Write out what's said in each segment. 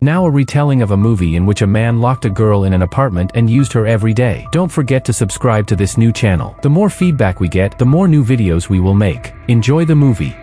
Now a retelling of a movie in which a man locked a girl in an apartment and used her every day. Don't forget to subscribe to this new channel. The more feedback we get, the more new videos we will make. Enjoy the movie.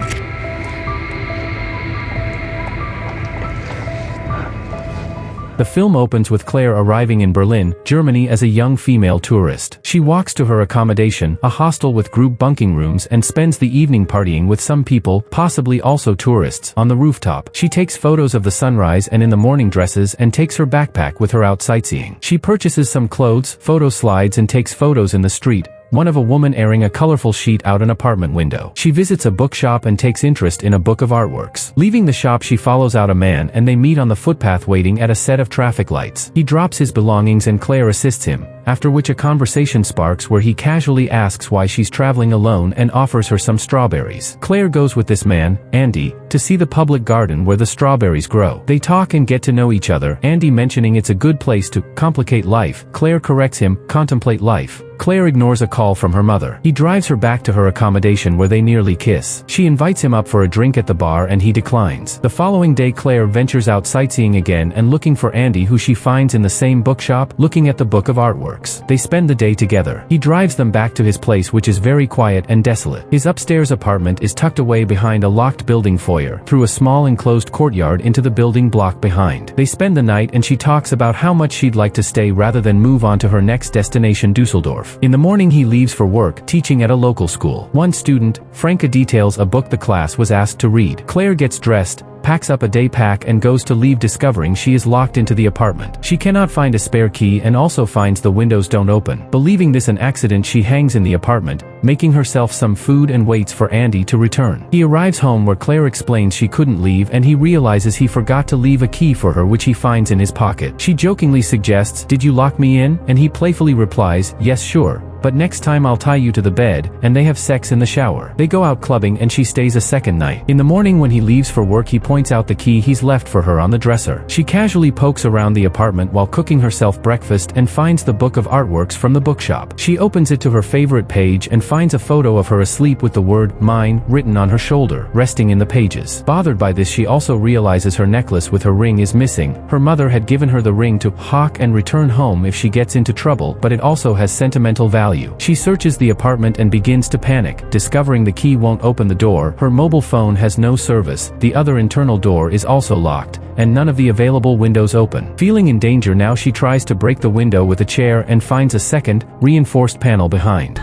The film opens with Claire arriving in Berlin, Germany as a young female tourist. She walks to her accommodation, a hostel with group bunking rooms, and spends the evening partying with some people, possibly also tourists, on the rooftop. She takes photos of the sunrise and in the morning dresses and takes her backpack with her out sightseeing. She purchases some clothes, photo slides, and takes photos in the street, one of a woman airing a colorful sheet out an apartment window. She visits a bookshop and takes interest in a book of artworks. Leaving the shop, she follows out a man and they meet on the footpath waiting at a set of traffic lights. He drops his belongings and Claire assists him, after which a conversation sparks where he casually asks why she's traveling alone and offers her some strawberries. Claire goes with this man, Andy, to see the public garden where the strawberries grow. They talk and get to know each other, Andy mentioning it's a good place to complicate life. Claire corrects him, contemplate life. Claire ignores a call from her mother. He drives her back to her accommodation where they nearly kiss. She invites him up for a drink at the bar and he declines. The following day, Claire ventures out sightseeing again and looking for Andy, who she finds in the same bookshop, looking at the book of artworks. They spend the day together. He drives them back to his place, which is very quiet and desolate. His upstairs apartment is tucked away behind a locked building foyer, through a small enclosed courtyard into the building block behind. They spend the night and she talks about how much she'd like to stay rather than move on to her next destination, Dusseldorf. In the morning he leaves for work, teaching at a local school. One student, Franca, details a book the class was asked to read. Claire gets dressed, packs up a day pack and goes to leave, discovering she is locked into the apartment. She cannot find a spare key and also finds the windows don't open. Believing this an accident, she hangs in the apartment, making herself some food and waits for Andy to return. He arrives home where Claire explains she couldn't leave and he realizes he forgot to leave a key for her, which he finds in his pocket. She jokingly suggests, "Did you lock me in?" And he playfully replies, "Yes, sure, but next time I'll tie you to the bed," and they have sex in the shower. They go out clubbing and she stays a second night. In the morning when he leaves for work, he points out the key he's left for her on the dresser. She casually pokes around the apartment while cooking herself breakfast and finds the book of artworks from the bookshop. She opens it to her favorite page and finds a photo of her asleep with the word "mine" written on her shoulder, resting in the pages. Bothered by this, she also realizes her necklace with her ring is missing. Her mother had given her the ring to hawk and return home if she gets into trouble, but it also has sentimental value. She searches the apartment and begins to panic, discovering the key won't open the door. Her mobile phone has no service, the other internal door is also locked, and none of the available windows open. Feeling in danger now, she tries to break the window with a chair and finds a second, reinforced panel behind.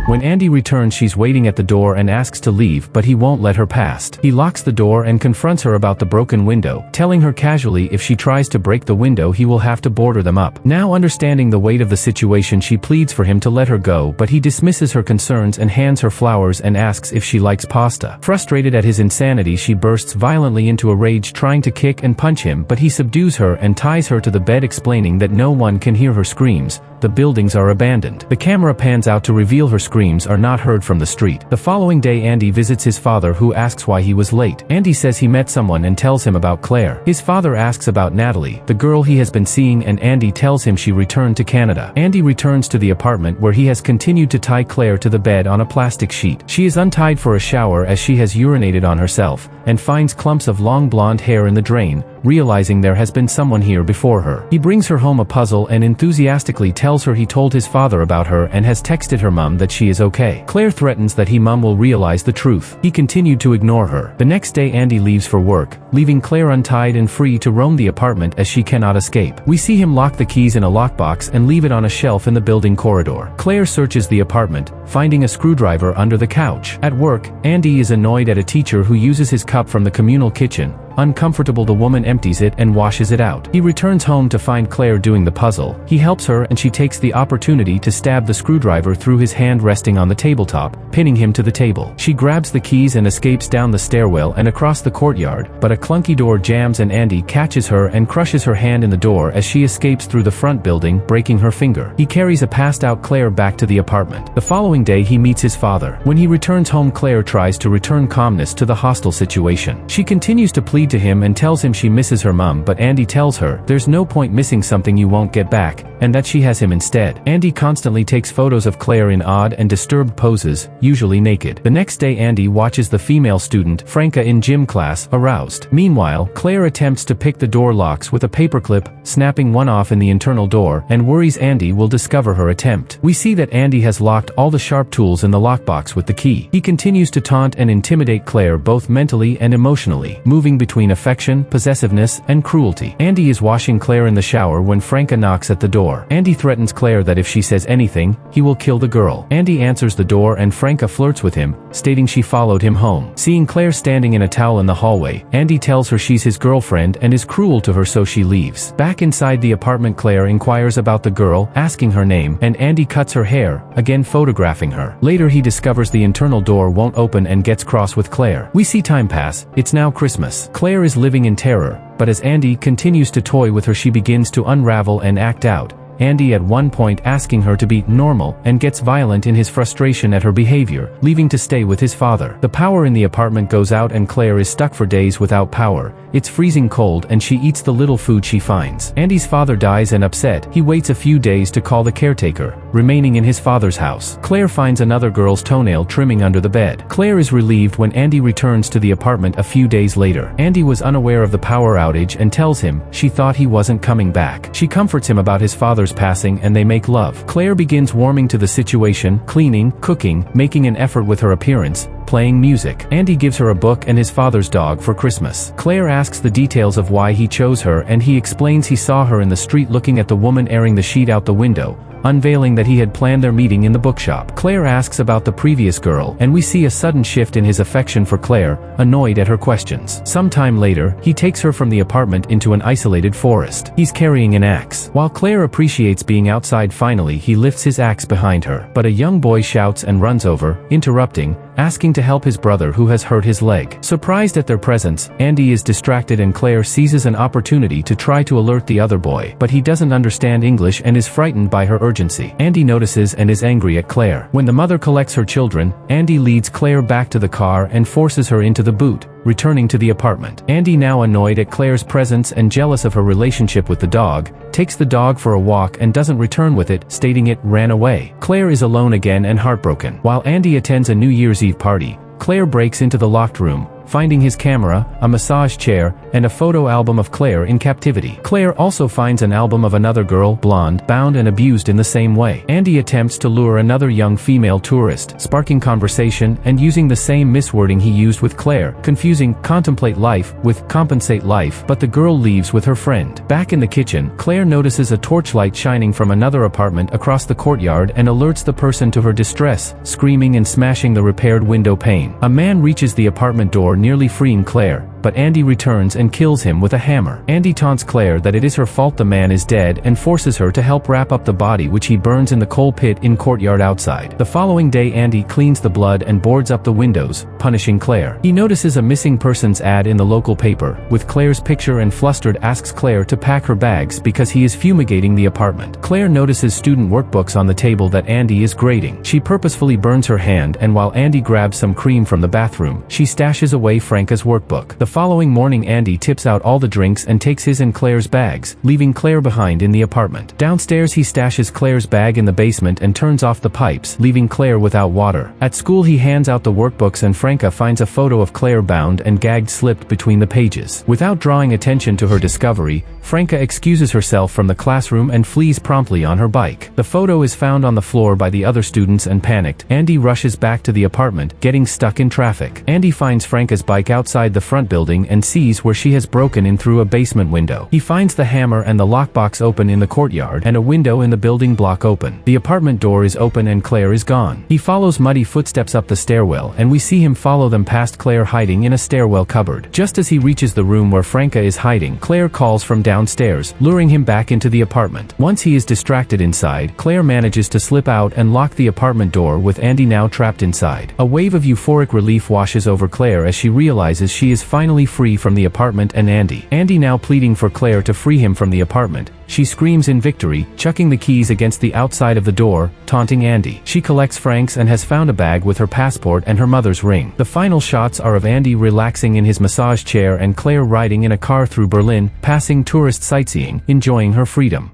When Andy returns, she's waiting at the door and asks to leave, but he won't let her past. He locks the door and confronts her about the broken window, telling her casually if she tries to break the window he will have to board them up. Now understanding the weight of the situation, she pleads for him to let her go, but he dismisses her concerns and hands her flowers and asks if she likes pasta. Frustrated at his insanity, she bursts violently into a rage, trying to kick and punch him, but he subdues her and ties her to the bed, explaining that no one can hear her screams. The buildings are abandoned. The camera pans out to reveal her screams are not heard from the street. The following day, Andy visits his father, who asks why he was late. Andy says he met someone and tells him about Claire. His father asks about Natalie, the girl he has been seeing, and Andy tells him she returned to Canada. Andy returns to the apartment where he has continued to tie Claire to the bed on a plastic sheet. She is untied for a shower as she has urinated on herself, and finds clumps of long blonde hair in the drain, realizing there has been someone here before her. He brings her home a puzzle and enthusiastically tells her he told his father about her and has texted her mum that she is okay. Claire threatens that mum will realize the truth. He continued to ignore her. The next day, Andy leaves for work, leaving Claire untied and free to roam the apartment as she cannot escape. We see him lock the keys in a lockbox and leave it on a shelf in the building corridor. Claire searches the apartment, finding a screwdriver under the couch. At work, Andy is annoyed at a teacher who uses his cup from the communal kitchen. Uncomfortable, the woman empties it and washes it out. He returns home to find Claire doing the puzzle. He helps her and she takes the opportunity to stab the screwdriver through his hand resting on the tabletop, pinning him to the table. She grabs the keys and escapes down the stairwell and across the courtyard, but a clunky door jams and Andy catches her and crushes her hand in the door as she escapes through the front building, breaking her finger. He carries a passed-out Claire back to the apartment. The following day, he meets his father. When he returns home, Claire tries to return calmness to the hostile situation. She continues to plead read to him and tells him she misses her mum, but Andy tells her there's no point missing something you won't get back, and that she has him instead. Andy constantly takes photos of Claire in odd and disturbed poses, usually naked. The next day Andy watches the female student, Franca, in gym class, aroused. Meanwhile, Claire attempts to pick the door locks with a paperclip, snapping one off in the internal door, and worries Andy will discover her attempt. We see that Andy has locked all the sharp tools in the lockbox with the key. He continues to taunt and intimidate Claire both mentally and emotionally, moving between affection, possessiveness, and cruelty. Andy is washing Claire in the shower when Franca knocks at the door. Andy threatens Claire that if she says anything, he will kill the girl. Andy answers the door and Franca flirts with him, stating she followed him home. Seeing Claire standing in a towel in the hallway, Andy tells her she's his girlfriend and is cruel to her, so she leaves. Back inside the apartment, Claire inquires about the girl, asking her name, and Andy cuts her hair, again photographing her. Later he discovers the internal door won't open and gets cross with Claire. We see time pass. It's now Christmas. Claire is living in terror, but as Andy continues to toy with her, she begins to unravel and act out. Andy at one point asking her to be normal and gets violent in his frustration at her behavior, leaving to stay with his father. The power in the apartment goes out and Claire is stuck for days without power. It's freezing cold and she eats the little food she finds. Andy's father dies, and upset, he waits a few days to call the caretaker, remaining in his father's house. Claire finds another girl's toenail trimming under the bed. Claire is relieved when Andy returns to the apartment a few days later. Andy was unaware of the power outage and tells him she thought he wasn't coming back. She comforts him about his father's passing and they make love. Claire begins warming to the situation, cleaning, cooking, making an effort with her appearance, playing music. Andy gives her a book and his father's dog for Christmas. Claire asks the details of why he chose her and he explains he saw her in the street looking at the woman airing the sheet out the window, unveiling that he had planned their meeting in the bookshop. Claire asks about the previous girl, and we see a sudden shift in his affection for Claire, annoyed at her questions. Sometime later, he takes her from the apartment into an isolated forest. He's carrying an axe. While Claire appreciates being outside, finally he lifts his axe behind her, but a young boy shouts and runs over, interrupting, asking to help his brother who has hurt his leg. Surprised at their presence, Andy is distracted and Claire seizes an opportunity to try to alert the other boy, but he doesn't understand English and is frightened by her urgency. Andy notices and is angry at Claire. When the mother collects her children, Andy leads Claire back to the car and forces her into the boot, returning to the apartment. Andy, now annoyed at Claire's presence and jealous of her relationship with the dog, takes the dog for a walk and doesn't return with it, stating it ran away. Claire is alone again and heartbroken. While Andy attends a New Year's Eve party, Claire breaks into the locked room, finding his camera, a massage chair, and a photo album of Claire in captivity. Claire also finds an album of another girl, blonde, bound and abused in the same way. Andy attempts to lure another young female tourist, sparking conversation and using the same miswording he used with Claire, confusing contemplate life with compensate life, but the girl leaves with her friend. Back in the kitchen, Claire notices a torchlight shining from another apartment across the courtyard and alerts the person to her distress, screaming and smashing the repaired window pane. A man reaches the apartment door, nearly freeing Claire, but Andy returns and kills him with a hammer. Andy taunts Claire that it is her fault the man is dead and forces her to help wrap up the body, which he burns in the coal pit in courtyard outside. The following day, Andy cleans the blood and boards up the windows, punishing Claire. He notices a missing persons ad in the local paper, with Claire's picture, and flustered asks Claire to pack her bags because he is fumigating the apartment. Claire notices student workbooks on the table that Andy is grading. She purposefully burns her hand, and while Andy grabs some cream from the bathroom, she stashes away Franca's workbook. The following morning, Andy tips out all the drinks and takes his and Claire's bags, leaving Claire behind in the apartment. Downstairs, he stashes Claire's bag in the basement and turns off the pipes, leaving Claire without water. At school, he hands out the workbooks and Franca finds a photo of Claire bound and gagged slipped between the pages. Without drawing attention to her discovery, Franca excuses herself from the classroom and flees promptly on her bike. The photo is found on the floor by the other students, and panicked, Andy rushes back to the apartment, getting stuck in traffic. Andy finds Franca's bike outside the front building and sees where she has broken in through a basement window. He finds the hammer and the lockbox open in the courtyard and a window in the building block open. The apartment door is open and Claire is gone. He follows muddy footsteps up the stairwell and we see him follow them past Claire hiding in a stairwell cupboard. Just as he reaches the room where Franca is hiding, Claire calls from downstairs, luring him back into the apartment. Once he is distracted inside, Claire manages to slip out and lock the apartment door, with Andy now trapped inside. A wave of euphoric relief washes over Claire as she realizes she is finally finally free from the apartment and Andy. Andy now pleading for Claire to free him from the apartment. She screams in victory, chucking the keys against the outside of the door, taunting Andy. She collects francs and has found a bag with her passport and her mother's ring. The final shots are of Andy relaxing in his massage chair and Claire riding in a car through Berlin, passing tourist sightseeing, enjoying her freedom.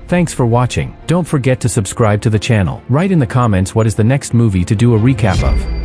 Thanks for watching. Don't forget to subscribe to the channel. Write in the comments what is the next movie to do a recap of.